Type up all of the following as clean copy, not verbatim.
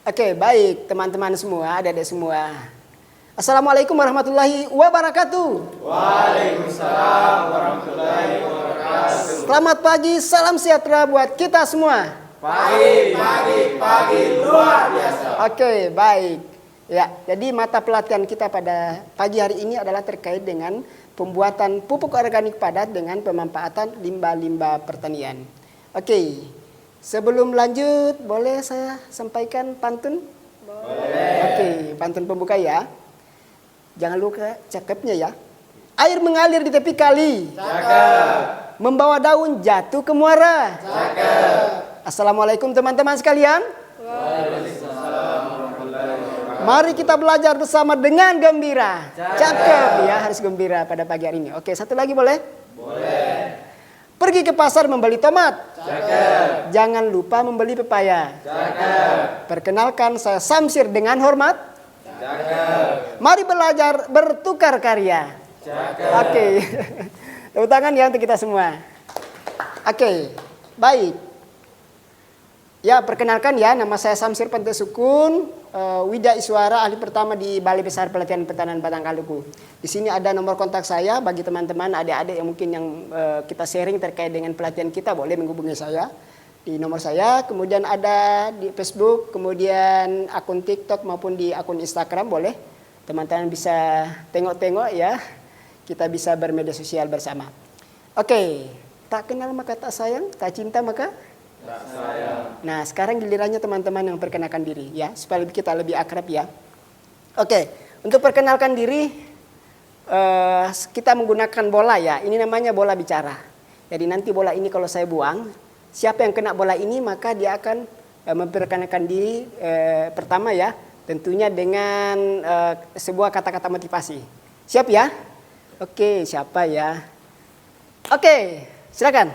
Oke, baik teman-teman semua, adik-adik semua. Assalamualaikum warahmatullahi wabarakatuh. Waalaikumsalam warahmatullahi wabarakatuh. Selamat pagi, salam sejahtera buat kita semua. Pagi luar biasa. Oke, baik. Ya, jadi mata pelatihan kita pada pagi hari ini adalah terkait dengan pembuatan pupuk organik padat dengan pemanfaatan limbah-limbah pertanian. Oke, sebelum lanjut, boleh saya sampaikan pantun? Boleh. Oke, pantun pembuka ya. Jangan lupa cakepnya ya. Air mengalir di tepi kali. Cakep. Membawa daun jatuh ke muara. Cakep. Assalamualaikum teman-teman sekalian. Waalaikumsalam warahmatullahi wabarakatuh. Mari kita belajar bersama dengan gembira. Cakep ya, harus gembira pada pagi hari ini. Oke, satu lagi boleh? Boleh. Pergi ke pasar membeli tomat. Cakep. Jangan lupa membeli pepaya. Cakep. Perkenalkan, saya Samsir dengan hormat. Cakep. Mari belajar bertukar karya. Cakep. Oke. Tepuk tangan ya untuk kita semua. Oke, baik. Ya, perkenalkan ya, nama saya Samsir Pantesukun, Wida Iswara, ahli pertama di Balai Besar Pelatihan Pertanian Batang Kaluku. Di sini ada nomor kontak saya bagi teman-teman adik-adik yang mungkin yang kita sharing terkait dengan pelatihan kita, boleh menghubungi saya di nomor saya. Kemudian ada di Facebook, kemudian akun TikTok maupun di akun Instagram, boleh teman-teman bisa tengok-tengok ya. Kita bisa bermedia sosial bersama. Oke, tak kenal maka tak sayang, tak cinta maka Tak sayang. nah, sekarang gilirannya teman-teman yang perkenalkan diri ya, supaya kita lebih akrab ya. Oke, untuk perkenalkan diri kita menggunakan bola ya. Ini namanya bola bicara. Jadi nanti bola ini kalau saya buang, siapa yang kena bola ini maka dia akan memperkenalkan diri pertama ya, tentunya dengan sebuah kata-kata motivasi. Siap ya? Oke, siapa ya? Oke, silakan.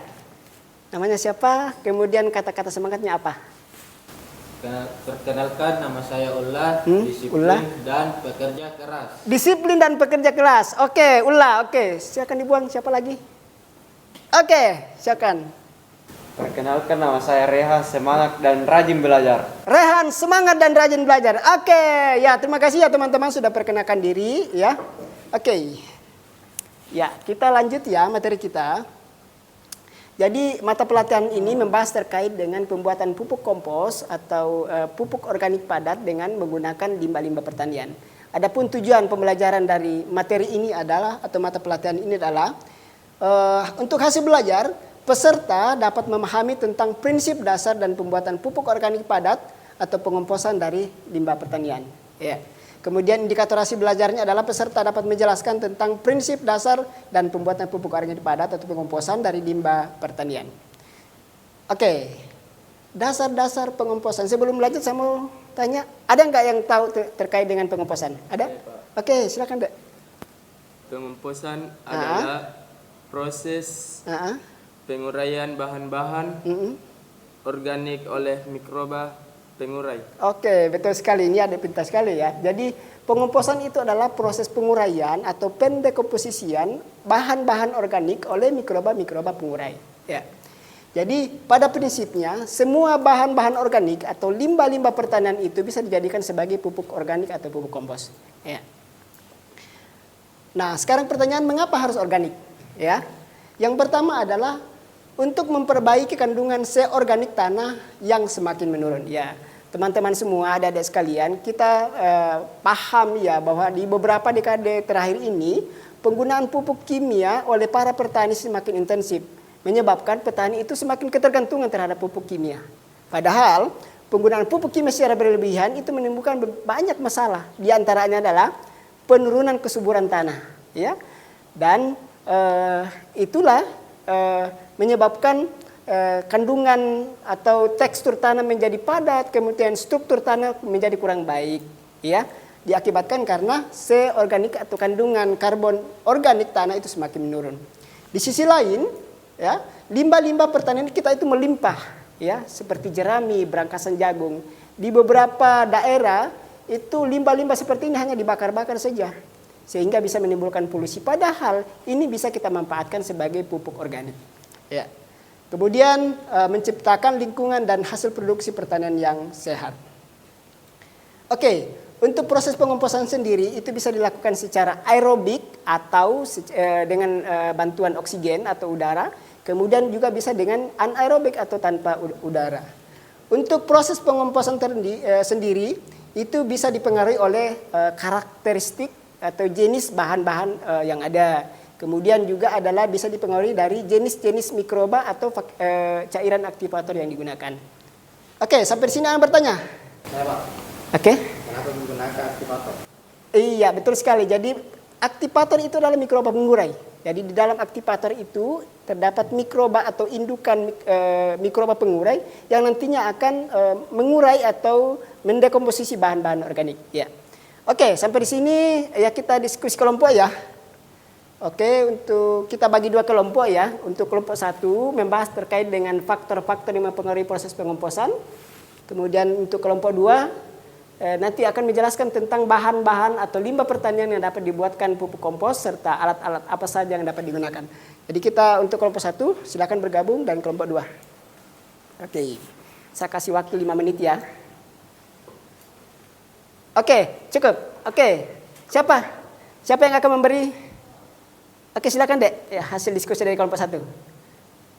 Namanya siapa? Kemudian kata-kata semangatnya apa? Perkenalkan, nama saya Ulla, disiplin Ulla. dan pekerja keras. Disiplin dan pekerja keras. Oke, Ulla. Oke, silakan dibuang. Siapa lagi? Oke, silakan. Perkenalkan, nama saya Reha, semangat dan rajin belajar. Rehan, semangat dan rajin belajar. Oke, ya terima kasih ya teman-teman sudah perkenalkan diri ya. Oke. Ya, kita lanjut ya materi kita. Jadi mata pelatihan ini membahas terkait dengan pembuatan pupuk kompos atau pupuk organik padat dengan menggunakan limbah-limbah pertanian. Adapun tujuan pembelajaran dari materi ini adalah atau mata pelatihan ini adalah untuk hasil belajar peserta dapat memahami tentang prinsip dasar dan pembuatan pupuk organik padat atau pengomposan dari limbah pertanian. Ya. Kemudian indikator hasil belajarnya adalah peserta dapat menjelaskan tentang prinsip dasar dan pembuatan pupuk organik padat atau pengomposan dari limbah pertanian. Oke, dasar-dasar pengomposan. Sebelum lanjut saya mau tanya, ada nggak yang tahu terkait dengan pengomposan? Ada? Oke, silakan Dek. Pengomposan adalah proses penguraian bahan-bahan organik oleh mikroba pengurai. Oke, betul sekali. Ini ada pintar sekali ya. Jadi pengomposan itu adalah proses penguraian atau pendekomposisian bahan-bahan organik oleh mikroba-mikroba pengurai. Ya. Jadi pada prinsipnya semua bahan-bahan organik atau limbah-limbah pertanian itu bisa dijadikan sebagai pupuk organik atau pupuk kompos. Ya. Nah, sekarang pertanyaan mengapa harus organik? Ya. Yang pertama adalah untuk memperbaiki kandungan seorganik tanah yang semakin menurun. Ya, teman-teman semua, adik-adik sekalian, kita paham ya bahwa di beberapa dekade terakhir ini penggunaan pupuk kimia oleh para petani semakin intensif, menyebabkan petani itu semakin ketergantungan terhadap pupuk kimia. Padahal penggunaan pupuk kimia secara berlebihan itu menimbulkan banyak masalah. Di antaranya adalah penurunan kesuburan tanah, ya, dan itulah menyebabkan kandungan atau tekstur tanah menjadi padat, kemudian struktur tanah menjadi kurang baik, ya, diakibatkan karena seorganik atau kandungan karbon organik tanah itu semakin menurun. Di sisi lain, ya, limbah-limbah pertanian kita itu melimpah, ya, seperti jerami, berangkasan jagung. Di beberapa daerah itu limbah-limbah seperti ini hanya dibakar-bakar saja, sehingga bisa menimbulkan polusi. Padahal ini bisa kita manfaatkan sebagai pupuk organik. Ya. Kemudian menciptakan lingkungan dan hasil produksi pertanian yang sehat. Oke, untuk proses pengomposan sendiri itu bisa dilakukan secara aerobik atau dengan bantuan oksigen atau udara. Kemudian juga bisa dengan anaerobik atau tanpa udara. Untuk proses pengomposan sendiri itu bisa dipengaruhi oleh karakteristik atau jenis bahan-bahan yang ada. Kemudian juga adalah bisa dipengaruhi dari jenis-jenis mikroba atau cairan aktivator yang digunakan. Oke, sampai di sini ada yang bertanya? Saya Pak, Oke. kenapa menggunakan aktivator? Iya, betul sekali. Jadi aktivator itu adalah mikroba pengurai. Jadi di dalam aktivator itu terdapat mikroba atau indukan mikroba pengurai yang nantinya akan mengurai atau mendekomposisi bahan-bahan organik. Ya. Oke, sampai di sini ya kita diskusi kelompok ya. Oke, untuk kita bagi dua kelompok ya. Untuk kelompok 1 membahas terkait dengan faktor-faktor yang mempengaruhi proses pengomposan. Kemudian untuk kelompok 2 nanti akan menjelaskan tentang bahan-bahan atau limbah pertanian yang dapat dibuatkan pupuk kompos serta alat-alat apa saja yang dapat digunakan. Jadi kita untuk kelompok 1 silakan bergabung dan kelompok 2. Oke, saya kasih waktu 5 menit ya. Oke, cukup. Oke, siapa yang akan memberi? Oke, silakan Dek. Ya, hasil diskusi dari kelompok 1.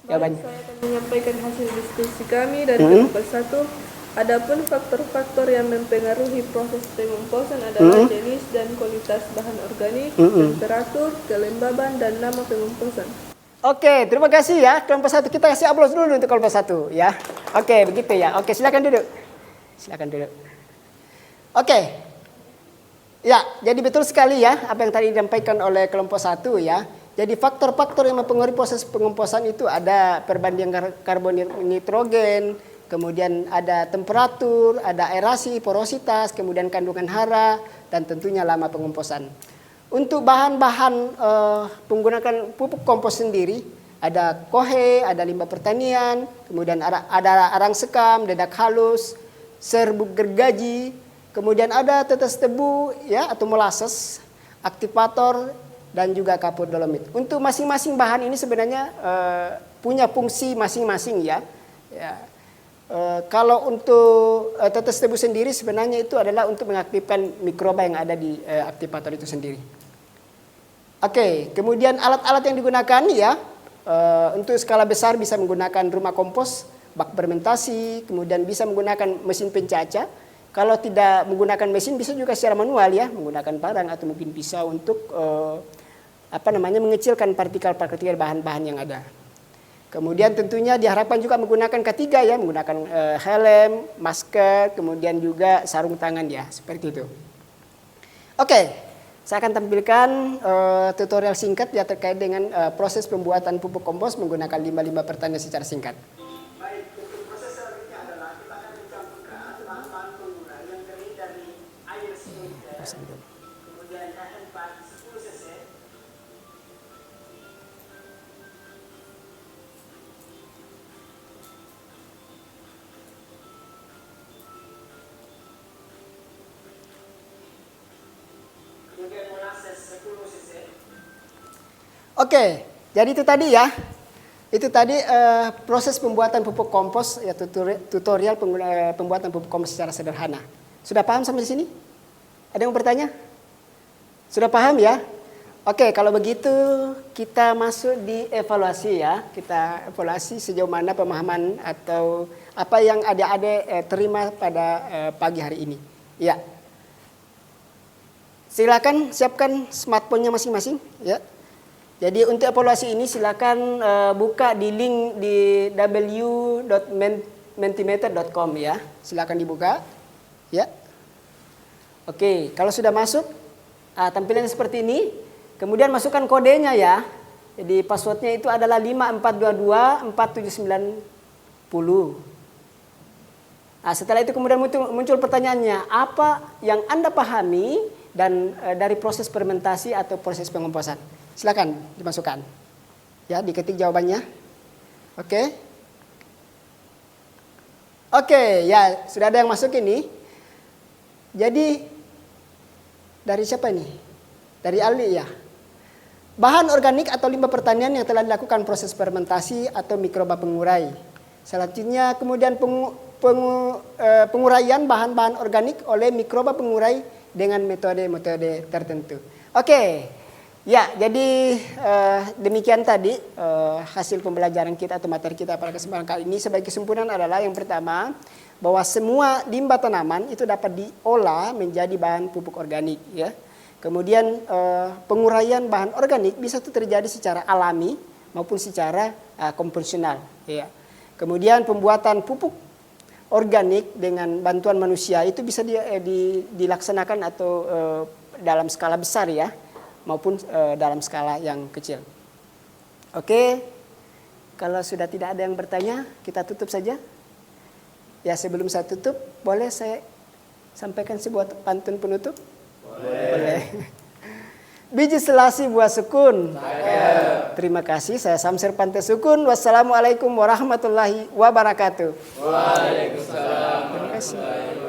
Jawabannya. Saya akan menyampaikan hasil diskusi kami dari kelompok 1. Adapun faktor-faktor yang mempengaruhi proses pengomposan adalah jenis dan kualitas bahan organik, temperatur, kelembaban, dan nama pengomposan. Oke, terima kasih ya kelompok 1. Kita kasih aplaus dulu untuk kelompok 1 ya. Oke, begitu ya. Oke, silakan duduk. Silakan duduk. Oke. Ya, jadi betul sekali ya apa yang tadi disampaikan oleh kelompok 1 ya. Jadi faktor-faktor yang mempengaruhi proses pengomposan itu ada perbandingan karbon nitrogen, kemudian ada temperatur, ada aerasi, porositas, kemudian kandungan hara, dan tentunya lama pengomposan. Untuk bahan-bahan penggunaan pupuk kompos sendiri, ada kohe, ada limbah pertanian, kemudian ada arang sekam, dedak halus, serbuk gergaji, kemudian ada tetes tebu ya atau molasses, aktivator, dan juga kapur dolomit. Untuk masing-masing bahan ini sebenarnya punya fungsi masing-masing ya. Kalau untuk tetes tebu sendiri sebenarnya itu adalah untuk mengaktifkan mikroba yang ada di aktivator itu sendiri. Oke, kemudian alat-alat yang digunakan ya untuk skala besar bisa menggunakan rumah kompos, bak fermentasi, kemudian bisa menggunakan mesin pencaca. Kalau tidak menggunakan mesin bisa juga secara manual ya, menggunakan parang atau mungkin pisau untuk mengecilkan partikel-partikel bahan-bahan yang ada. Kemudian tentunya diharapkan juga menggunakan K3 ya, menggunakan helm, masker, kemudian juga sarung tangan ya, seperti itu. Oke, saya akan tampilkan tutorial singkat ya terkait dengan proses pembuatan pupuk kompos menggunakan limbah-limbah pertanian secara singkat. Baik, untuk proses selanjutnya adalah kita akan mencampurkan bahan-bahan pengurai yang terdiri dari air 10 liter, kemudian H4 10 cc. Oke, jadi itu tadi ya. Itu tadi proses pembuatan pupuk kompos ya, tutorial pembuatan pupuk kompos secara sederhana. Sudah paham sampai di sini? Ada yang bertanya? Sudah paham ya? Oke, kalau begitu kita masuk di evaluasi ya. Kita evaluasi sejauh mana pemahaman atau apa yang adik-adik terima pada pagi hari ini. Ya. Silakan siapkan smartphone-nya masing-masing ya. Jadi untuk evaluasi ini silakan buka di link di w.mentimeter.com ya. Silakan dibuka. Ya. Oke, kalau sudah masuk tampilannya seperti ini. Kemudian masukkan kodenya ya. Jadi passwordnya itu adalah 54224790. Nah, setelah itu kemudian muncul pertanyaannya, apa yang Anda pahami dan dari proses fermentasi atau proses pengomposan? Silakan dimasukkan. Ya, diketik jawabannya. Oke. Oke, ya sudah ada yang masuk ini. Jadi dari siapa ini? Dari Ali ya. Bahan organik atau limbah pertanian yang telah dilakukan proses fermentasi atau mikroba pengurai. Selanjutnya kemudian penguraian bahan-bahan organik oleh mikroba pengurai dengan metode-metode tertentu. Oke. Ya, jadi demikian tadi hasil pembelajaran kita atau materi kita pada kesempatan kali ini. Sebagai kesimpulan adalah yang pertama, bahwa semua limbah tanaman itu dapat diolah menjadi bahan pupuk organik, ya. Kemudian penguraian bahan organik bisa itu terjadi secara alami maupun secara konvensional, ya. Kemudian pembuatan pupuk organik dengan bantuan manusia itu bisa dilaksanakan atau dalam skala besar, ya, maupun dalam skala yang kecil. Oke, kalau sudah tidak ada yang bertanya, kita tutup saja. Ya, sebelum saya tutup, boleh saya sampaikan sebuah pantun penutup? Boleh. Biji selasi buah sukun. Terima kasih, saya Samsir Pantai Sukun. Wassalamualaikum warahmatullahi wabarakatuh. Waalaikumsalam. Terima kasih.